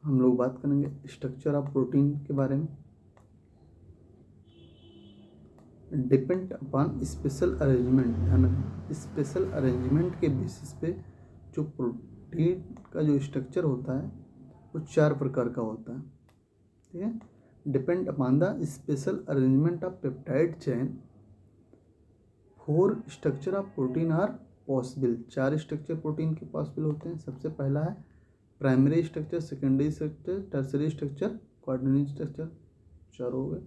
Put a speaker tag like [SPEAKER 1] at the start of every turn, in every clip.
[SPEAKER 1] हम लोग बात करेंगे स्ट्रक्चर ऑफ प्रोटीन के बारे में। डिपेंड अपॉन स्पेशल अरेंजमेंट, ध्यान रखना स्पेशल अरेंजमेंट के बेसिस पे जो प्रोटीन का जो स्ट्रक्चर होता है वो 4 प्रकार का होता है, ठीक है। Depend upon the special arrangement of peptide chain 4 structure of protein are possible. 4 structure protein के पॉसिबल होते हैं। सबसे पहला है primary structure, secondary structure, tertiary structure, quaternary structure. 4 हो गए।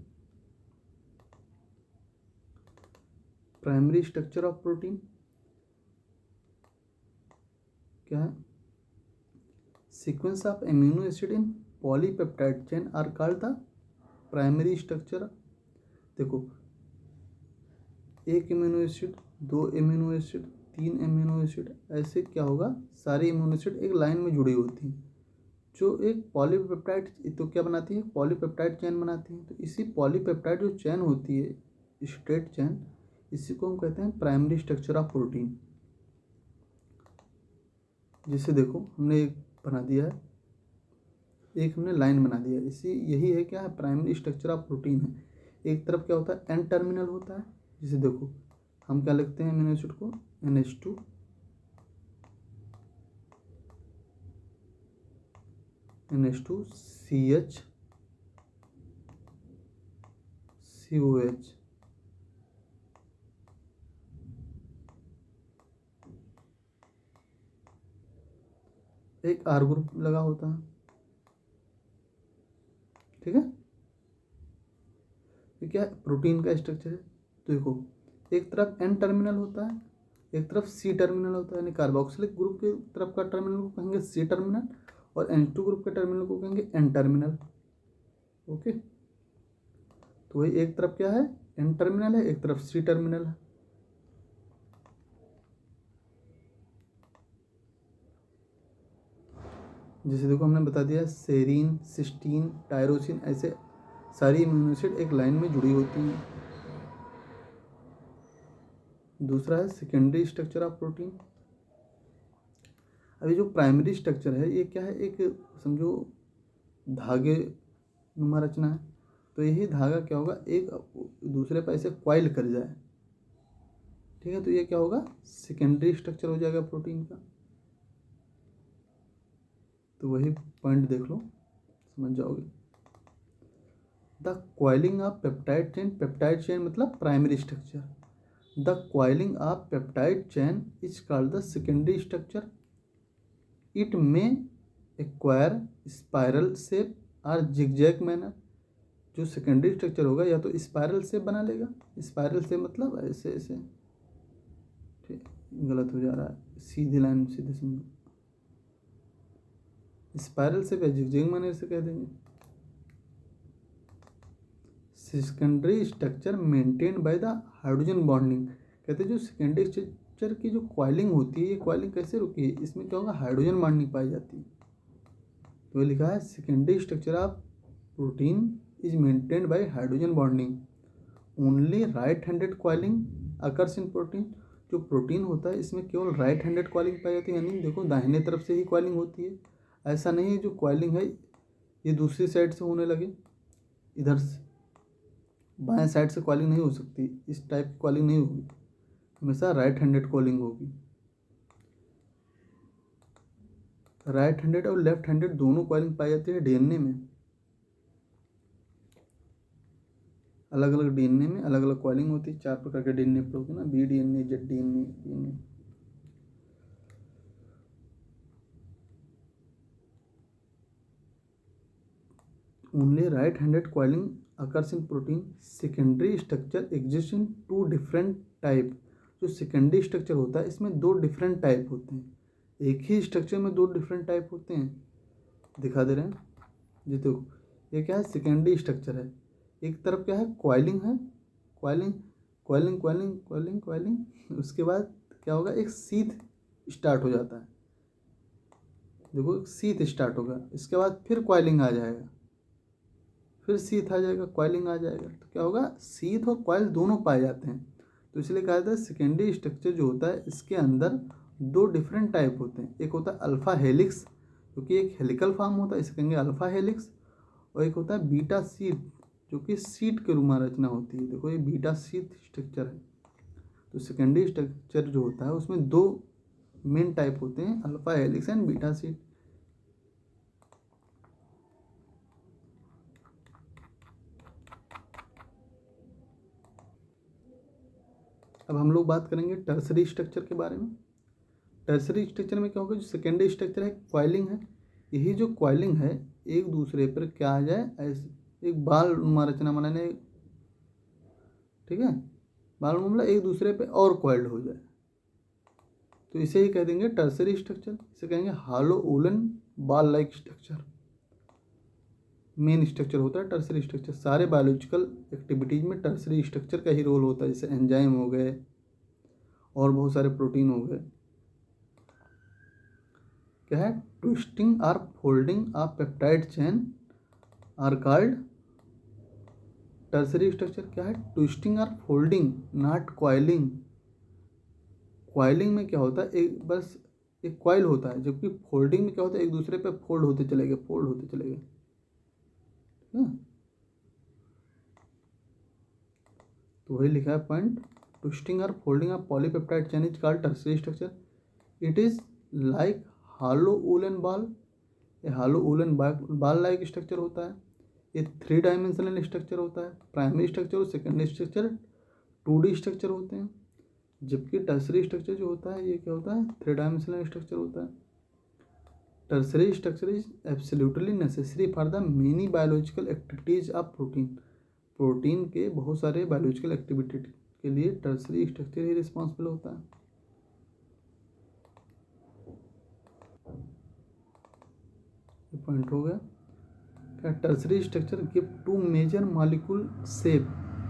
[SPEAKER 1] प्राइमरी स्ट्रक्चर ऑफ प्रोटीन क्या है? Sequence of amino acid in polypeptide chain are called the primary structure. देखो, 1 amino acid, 2 amino acid, 3 amino acid, ऐसे क्या होगा, सारे एमिनो एसिड एक लाइन में जुड़ी होती हैं जो एक पॉलीपेप्टाइड तो क्या बनाती है, पॉलीपेप्टाइड चेन बनाती है। तो इसी पॉलीपेप्टाइड जो चेन होती है, स्ट्रेट चेन, इसी को हम कहते हैं प्राइमरी स्ट्रक्चर ऑफ प्रोटीन। जैसे देखो, हमने एक बना दिया है, एक हमने लाइन बना दिया है, इसी यही है क्या है, प्राइमरी स्ट्रक्चर ऑफ प्रोटीन है। एक तरफ क्या होता है, एन टर्मिनल होता है। जैसे देखो, हम क्या लिखते हैं एमिनो एसिड को, NH2 CH COH। एक R ग्रुप लगा होता है, ठीक है। ये क्या है, प्रोटीन का स्ट्रक्चर है। तो देखो, एक तरफ एन टर्मिनल होता है, एक तरफ सी टर्मिनल होता है। यानी कार्बोक्सिलिक ग्रुप के तरफ का टर्मिनल को कहेंगे सी टर्मिनल और NH2 ग्रुप के टर्मिनल को कहेंगे एन टर्मिनल। ओके, तो वही एक तरफ क्या है, एन टर्मिनल है, एक तरफ सी टर्मिनल है। जैसे देखो, हमने बता दिया सेरीन, सिस्टीन, टायरोसिन, ऐसे सारी अमीनो एसिड एक लाइन में जुड़ी होती हैं। दूसरा है सेकेंडरी स्ट्रक्चर ऑफ प्रोटीन। अभी जो प्राइमरी स्ट्रक्चर है ये क्या है, एक समझो धागे नुमा रचना है। तो यही धागा क्या होगा, एक दूसरे पर ऐसे क्वाइल कर जाए, ठीक है। तो ये क्या होगा, सेकेंडरी स्ट्रक्चर हो जाएगा प्रोटीन का। तो वही पॉइंट देख लो, समझ जाओगे। The coiling of peptide chain मतलब primary structure. The coiling of peptide chain is called the secondary structure. It may acquire spiral shape और जिगजैग मैनर। जो सेकेंडरी स्ट्रक्चर होगा या तो स्पाइरल शेप बना लेगा, स्पाइरल शेप मतलब ऐसे ऐसे, ठीक, गलत हो जा रहा है, सीधी लाइन सीधे समझो, स्पाइरल शेप या जिगजैग मैनर से कह देंगे। Secondary structure maintain by the hydrogen bonding. कहते हैं जो सेकेंडरी स्ट्रक्चर की जो क्वाइलिंग होती है, ये क्वाइलिंग कैसे रुकी है, इसमें क्या होगा, हाइड्रोजन बॉन्डिंग पाई जाती है। तो ये लिखा है secondary structure of protein is maintained by hydrogen bonding. Only right handed coiling occurs in protein. जो प्रोटीन होता है इसमें केवल राइट हैंडेड क्वाइलिंग पाई जाती है, यानी देखो दाहिने तरफ से ही क्वाइलिंग होती है। ऐसा नहीं है जो क्वाइलिंग है ये दूसरी साइड से होने लगे, इधर से बाएं साइड से कॉलिंग नहीं हो सकती, इस टाइप की कॉलिंग नहीं होगी, हमेशा राइट हैंडेड कॉलिंग होगी। राइट हैंडेड और लेफ्ट हैंडेड दोनों कॉलिंग पाई जाती है DNA में। अलग अलग DNA में अलग अलग कॉलिंग होती है। 4 प्रकार के DNA होते हैं ना, BDNA, ZDNA, DNA। Only right handed calling occurs in protein. Secondary structure exist in 2 different type. जो सेकेंडरी स्ट्रक्चर होता है इसमें 2 डिफरेंट टाइप होते हैं। एक ही स्ट्रक्चर में 2 डिफरेंट टाइप होते हैं, दिखा दे रहे हैं जी। देखो, ये क्या है, सेकेंडरी स्ट्रक्चर है। एक तरफ क्या है, क्वाइलिंग है, coiling coiling coiling coiling coiling, उसके बाद क्या होगा, एक सीथ स्टार्ट हो जाता है। देखो, एक सीथ स्टार्ट होगा, इसके बाद फिर क्वाइलिंग आ जाएगा, फिर सीथ आ जाएगा, क्वाइलिंग आ जाएगा। तो क्या होगा, सीथ और क्वाइल दोनों पाए जाते हैं। तो इसलिए कहा जाता है सेकेंडरी स्ट्रक्चर जो होता है इसके अंदर 2 डिफरेंट टाइप होते हैं। एक होता है अल्फा हेलिक्स क्योंकि एक हेलिकल फॉर्म होता है, इसे कहेंगे अल्फा हेलिक्स, और एक होता है बीटा शीट जो कि सीट के रूप में रचना होती है। देखो ये बीटा शीट स्ट्रक्चर है। तो सेकेंडरी स्ट्रक्चर जो होता है उसमें दो मेन टाइप होते हैं, alpha helix and beta sheet. अब हम लोग बात करेंगे टर्सरी स्ट्रक्चर के बारे में। टर्सरी स्ट्रक्चर में क्या होगा, जो सेकेंडरी स्ट्रक्चर है कॉइलिंग है, यही जो कॉइलिंग है एक दूसरे पर क्या आ जाए, ऐसे एक बाल नुमा रचना बनाने, ठीक है, बाल नुमा मतलब एक दूसरे पे और कॉइल्ड हो जाए, तो इसे ही कह देंगे टर्सरी स्ट्रक्चर। इसे कहेंगे हालो वूलन बाल लाइक स्ट्रक्चर। मेन स्ट्रक्चर होता है टर्सरी स्ट्रक्चर। सारे बायोलॉजिकल एक्टिविटीज में टर्सरी स्ट्रक्चर का ही रोल होता है, जैसे एंजाइम हो गए और बहुत सारे प्रोटीन हो गए। क्या है, ट्विस्टिंग और folding of peptide chain are called tertiary structure. क्या है, ट्विस्टिंग और फोल्डिंग, नॉट कॉइलिंग। कॉइलिंग में क्या होता है, एक बस एक कॉइल होता है, जबकि फोल्डिंग में क्या होता है, एक दूसरे पे फोल्ड होते चले गए, फोल्ड होते चले गए। तो वही लिखा है पॉइंट, ट्विस्टिंग और folding of polypeptide chain is called tertiary structure. It is like hello woollen ball. ये हालो वूलन बॉल लाइक स्ट्रक्चर होता है। ये 3 डायमेंशनल स्ट्रक्चर होता है। प्राइमरी स्ट्रक्चर और सेकेंडरी स्ट्रक्चर 2D स्ट्रक्चर होते हैं, जबकि टर्सरी स्ट्रक्चर जो होता है ये क्या होता है, 3 डायमेंशनल स्ट्रक्चर होता है। Tertiary structure is absolutely necessary for the many biological activities of protein. Protein के बहुत सारे बायोलॉजिकल एक्टिविटी के लिए टर्सरी स्ट्रक्चर ही रिस्पॉन्सिबल होता है। ये पॉइंट हो गया। क्या, tertiary structure give 2 major molecule shape.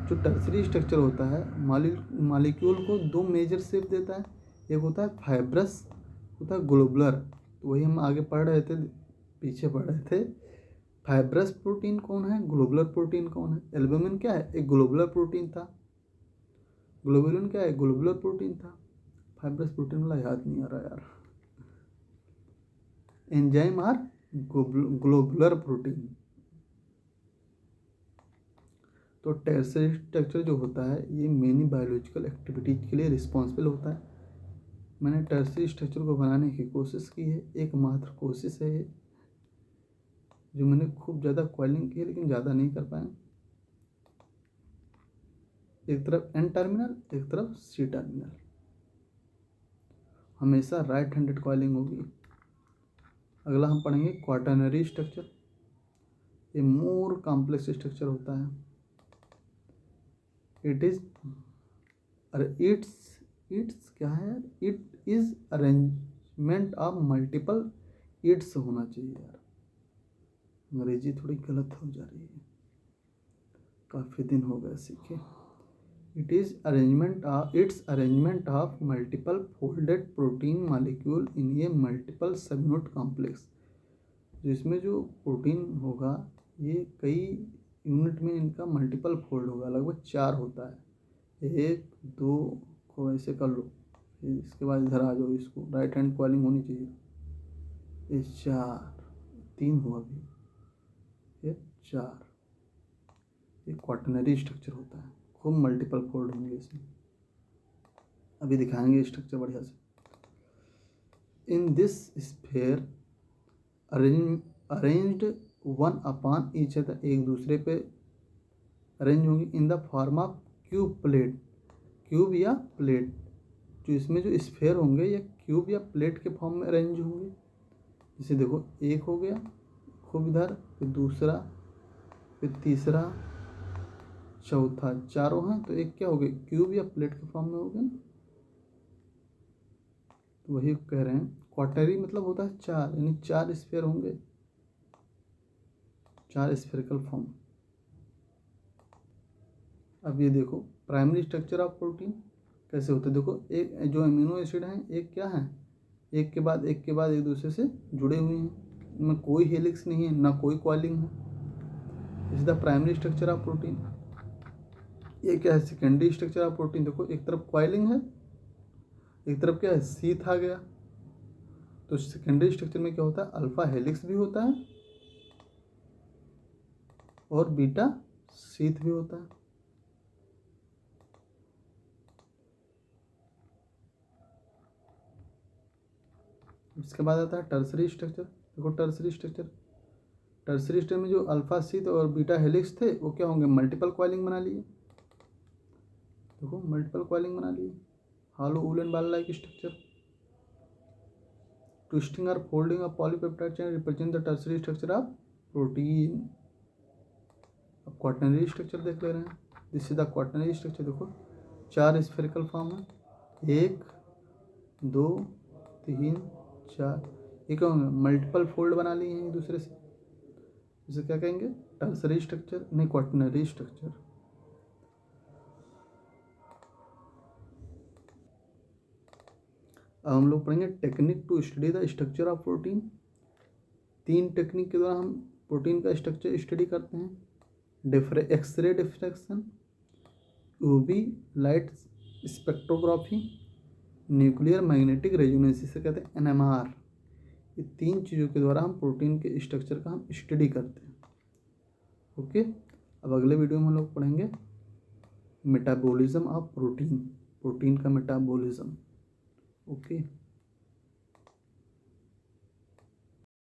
[SPEAKER 1] जो टर्सरी स्ट्रक्चर होता है मॉलिक्यूल को 2 मेजर शेप देता है। एक होता है फाइब्रस, होता है ग्लोबुलर। तो वही हम आगे पढ़ रहे थे, पीछे पढ़ रहे थे। फाइब्रस प्रोटीन कौन है, ग्लोबुलर प्रोटीन कौन है। एल्बुमिन क्या है, एक ग्लोबुलर प्रोटीन था। ग्लोबुलिन क्या है, ग्लोबुलर प्रोटीन था। फाइब्रस प्रोटीन वाला याद नहीं आ रहा यार। Enzyme are globular protein. तो टर्सरी स्ट्रक्चर जो होता है ये मेनी बायोलॉजिकल एक्टिविटीज के लिए रिस्पॉन्सिबल होता है। मैंने टर्सरी स्ट्रक्चर को बनाने की कोशिश की है, एकमात्र कोशिश है ये, जो मैंने खूब ज़्यादा कॉइलिंग की है लेकिन ज़्यादा नहीं कर पाया। एक तरफ एन टर्मिनल, एक तरफ सी टर्मिनल। हमेशा राइट हैंडेड कॉइलिंग होगी। अगला हम पढ़ेंगे क्वाटरनरी स्ट्रक्चर। ये मोर कॉम्प्लेक्स स्ट्रक्चर होता है। इट इज इट्स क्या है, it is arrangement of multiple it's होना चाहिए यार, अंग्रेजी थोड़ी गलत हो जा रही है, काफ़ी दिन हो गए सीखे। It's arrangement of multiple folded protein molecule in A multiple subunit complex. जिसमें जो प्रोटीन होगा ये कई यूनिट में इनका मल्टीपल फोल्ड होगा, लगभग 4 होता है। 1 2 को ऐसे कर लो, फिर इसके बाद इधर आ जाओ, इसको राइट हैंड कॉइलिंग होनी चाहिए। ये 4, 3 हुआ भी, ये 4। ये क्वाटरनरी स्ट्रक्चर होता है, खूब मल्टीपल फोल्ड होंगे इसमें। अभी दिखाएंगे स्ट्रक्चर बढ़िया से। In this sphere arranged one upon each other, एक दूसरे पे अरेंज होंगी in the form of cube plate, cube या प्लेट। जो इसमें जो स्फीयर होंगे या क्यूब या प्लेट के फॉर्म में अरेंज होंगे। जैसे देखो, एक हो गया खूब इधर, फिर दूसरा, फिर तीसरा, चौथा, 4 हैं, तो एक क्या हो गया, क्यूब या प्लेट के फॉर्म में हो गया ना। तो वही कह रहे हैं, क्वार्टरी मतलब होता है 4, यानी 4 स्फीयर होंगे, 4 स्फेरिकल फॉर्म। अब ये देखो प्राइमरी स्ट्रक्चर ऑफ प्रोटीन कैसे होता है। देखो एक जो अमीनो एसिड हैं, एक क्या है, एक के बाद एक के बाद एक दूसरे से जुड़े हुए हैं, इनमें कोई हेलिक्स नहीं है, ना कोई कॉइलिंग है। इस the primary structure of protein. ये क्या है, सेकेंडरी स्ट्रक्चर ऑफ प्रोटीन। देखो एक तरफ कॉइलिंग है, एक तरफ क्या है, सीथ आ गया। तो सेकेंडरी स्ट्रक्चर में क्या होता है, अल्फा हेलिक्स भी होता है और बीटा शीथ भी होता है। इसके बाद आता है टर्सरी स्ट्रक्चर। देखो टर्सरी स्ट्रक्चर में जो अल्फा शीथ और बीटा हेलिक्स थे वो क्या होंगे, मल्टीपल कॉइलिंग बना लिए। देखो मल्टीपल कॉइलिंग बना लिए। हॉलो वूलन बाल लाइक स्ट्रक्चर, ट्विस्टिंग और folding of polypeptide chain represent the tertiary structure of protein. अब क्वाटरनरी स्ट्रक्चर देख ले रहे हैं। This is the quaternary structure. देखो 4 स्फेरिकल फॉर्म है, 1 2 3 4, ये क्या होंगे, मल्टीपल फोल्ड बना लिए हैं एक दूसरे से, इसे क्या कहेंगे, टर्सरी स्ट्रक्चर, नहीं क्वाटरनरी स्ट्रक्चर। अब हम लोग पढ़ेंगे technique to study the structure of protein. 3 technique के द्वारा हम प्रोटीन का स्ट्रक्चर स्टडी करते हैं। X-ray diffraction, UV light spectrography, nuclear magnetic resonance, इसे कहते हैं NMR। ये 3 चीज़ों के द्वारा हम प्रोटीन के स्ट्रक्चर का हम स्टडी करते हैं। ओके, अब अगले वीडियो में हम लोग पढ़ेंगे मेटाबॉलिज्म ऑफ प्रोटीन, प्रोटीन का मेटाबॉलिज्म। ओके।